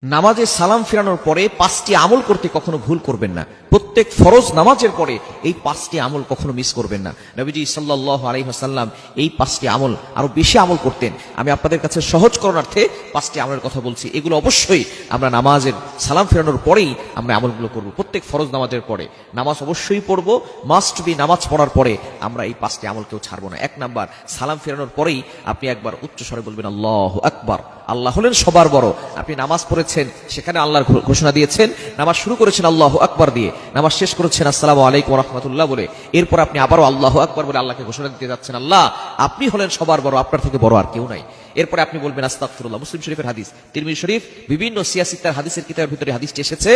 নামাজে সালাম ফেরানোর পরে 5টি আমল করতে কখনো ভুল করবেন না। প্রত্যেক ফরজ নামাজের পরে এই 5টি আমল কখনো মিস করবেন না। নবীজি সাল্লাল্লাহু আলাইহি ওয়াসাল্লাম এই 5টি আমল আরো বেশি আমল করতেন। আমি আপনাদের কাছে সহজ করণার্থে 5টি আমলের কথা বলছি। এগুলো অবশ্যই আমরা নামাজের সালাম ফেরানোর পরেই আমরা আমলগুলো করব। প্রত্যেক ফরজ নামাজের পরে নামাজ অবশ্যই পড়ব, মাস্ট বি। নামাজ পড়ার পরে আমরা এই 5টি আমল কেউ ছাড়বো না। 1 নাম্বার, সালাম ফেরানোর পরেই আপনি একবার উচ্চ স্বরে বলবেন আল্লাহু আকবার। আল্লাহ হলেন সবার বড়। আপনি নামাজ পড়েছেন, সেখানে আল্লাহর ঘোষণা দিয়েছেন, নামাজ শুরু করেছেন আল্লাহু আকবার দিয়ে, নামাজ শেষ করেছেন আসসালামু আলাইকুম ওয়া রাহমাতুল্লাহ বলে, এরপর আপনি আবারও আল্লাহু আকবার বলে আল্লাহকে ঘোষণা দিতে যাচ্ছেন আল্লাহ আপনি হলেন সবার বড়, আপনার থেকে বড় আর কেউ নাই। এরপরে আপনি বলবেন আস্তাগফিরুল্লাহ। মুসলিম শরীফের হাদিস, তিরমিজি শরীফ, বিভিন্ন সিয়াসিতার হাদিসের কিতাবের ভিতরে হাদিসটি এসেছে।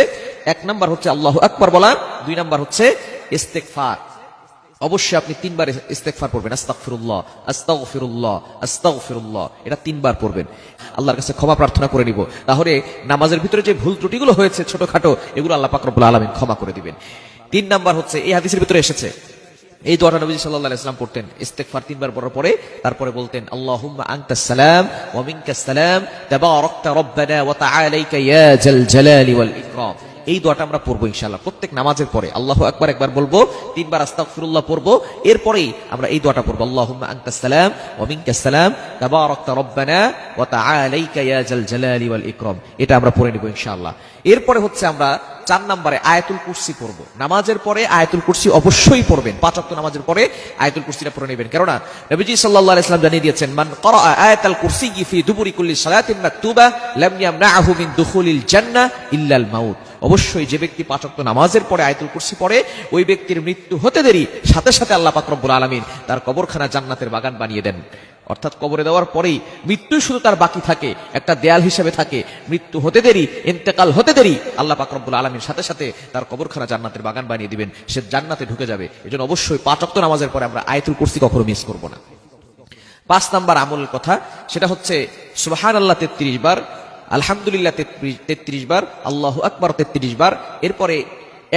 1 নাম্বার হচ্ছে আল্লাহু আকবার বলা, 2 নাম্বার হচ্ছে ইস্তেগফার। অবশ্যই আপনি 3 বার ইস্তেগফার পড়বেন, আস্তাগফিরুল্লাহ আস্তাগফিরুল্লাহ আস্তাগফিরুল্লাহ, এটা 3 বার পড়বেন। আল্লাহর কাছে ক্ষমা প্রার্থনা করে নিব। তাহলে নামাজের ভিতরে যে ভুল ত্রুটিগুলো হয়েছে ছোটখাটো, এগুলো আল্লাহ পাক রব্বুল আলামিন ক্ষমা করে দিবেন। 3 নাম্বার হচ্ছে এই হাদিসের ভিতরে এসেছে, এই দোয়াটা নবী সাল্লাল্লাহু আলাইহি ওয়াসাল্লাম পড়তেন। ইস্তেগফার 3 বার পড়ার পরে তারপরে বলতেন আল্লাহুম্মা আনতাস সালাম ওয়া মিনকাস সালাম তাবারাকতা রব্বানা ওয়া তাআলাইকা ইয়া জাল জালালি ওয়াল ইকরাম। এই দোয়াটা আমরা পড়বো ইনশাআল্লাহ প্রত্যেক নামাজের পরে। আল্লাহু আকবার একবার বলবো, 3 বার আস্তাগফিরুল্লাহ পড়বো, এরপরেই আমরা এই দোয়াটা পড়বো আল্লাহুম্মা আনতাস সালাম ওয়া মিনকাস সালাম তাবারাকতা রব্বানা ওয়া তাআলাইকা ইয়া জাল জালালি ওয়াল ইকরাম। এটা আমরা পড়ে নিব ইনশাআল্লাহ। এরপরে হচ্ছে আমরা 4 নম্বরে আয়াতুল কুরসি পড়ব। নামাজের পরে আয়াতুল কুরসি অবশ্যই পড়বেন। 5 ওয়াক্ত নামাজের পরে আয়াতুল কুরসিটা পড়ে নেবেন, কেননা নবীজি সাল্লাল্লাহু আলাইহি ওয়াসাল্লাম জানিয়ে দিয়েছেন মান ক্বারা আয়াতাল কুরসি ফি দুবুরি কুল্লি সালাতিন মাকতুবা লাম ইয়ামনাহু মিন দুখুলিল জান্নাহ ইল্লাল মাউত। অবশ্যই যে ব্যক্তি 5 ওয়াক্ত নামাজের পরে আয়াতুল কুরসি পড়ে, ওই ব্যক্তির মৃত্যু হতে দেরি সাথে সাথে আল্লাহ পাক রব্বুল আলামিন তার কবরখানা জান্নাতের বাগান বানিয়ে দেন। অর্থাৎ কবরে দেওয়ার পরেই মৃত্যু শুধু তার বাকি থাকে, একটা দেয়াল হিসেবে থাকে। মৃত্যু হতে দেরি, ইন্তেকাল হতে দেরি, আল্লাহ পাক রব্বুল আলামিন সাথে সাথে তার কবরখানা জান্নাতের বাগান বানিয়ে দিবেন, সে জান্নাতে ঢুকে যাবে। এজন্য অবশ্যই 5 ওয়াক্ত নামাজের পরে আমরা আয়াতুল কুরসি কখনো মিস করব না। 5 নাম্বার আমলের কথা, সেটা হচ্ছে সুবহানাল্লাহ 33 বার, আলহামদুলিল্লাহ 33 বার, আল্লাহু আকবার 33 বার। এরপরে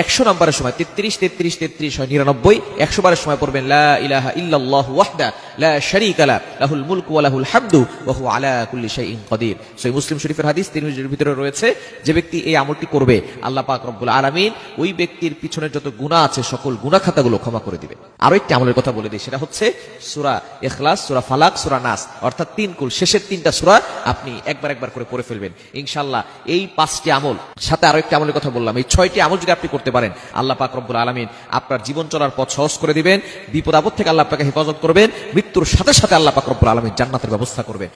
100 নম্বরের সময় 33 33 33 হয় 99, 100 বারের সময় পড়বেন লা ইলাহা ইল্লাল্লাহু ওয়াহদা লা শারীকা লা লাহুল মুলকু ওয়া লাহুল হামদু ওয়া হুয়া আলা কুল্লি শাইইন কাদির। সহিহ মুসলিম শরীফের হাদিস, তিরমিজির ভিতরে রয়েছে। যে ব্যক্তি এই আমলটি করবে আল্লাহ পাক রব্বুল আলামিন ওই ব্যক্তির পিছনের যত গুনাহ আছে সকল গুনাহ খাতাগুলো ক্ষমা করে দিবেন। আরো একটি আমলের কথা বলে দিই, সেটা হচ্ছে সূরা ইখলাস, সূরা ফালাক, সূরা নাস, অর্থাৎ 3 কুল, শেষের 3টা সূরা আপনি একবার করে পড়ে ফেলবেন ইনশাআল্লাহ। এই 5টি আমল, সাথে আরো একটি আমলের কথা বললাম, এই 6টি আমল যদি আপনি করতে পারেন, আল্লাহ পাক রব্বুল আলামিন আপনার জীবন চলার পথ সহজ করে দিবেন, বিপদ আপদ থেকে আল্লাহ আপনাকে হেফাজত করবেন, মৃত্যুর সাথে সাথে আল্লাহ পাক রব্বুল আলামিন জান্নাতের ব্যবস্থা করবেন।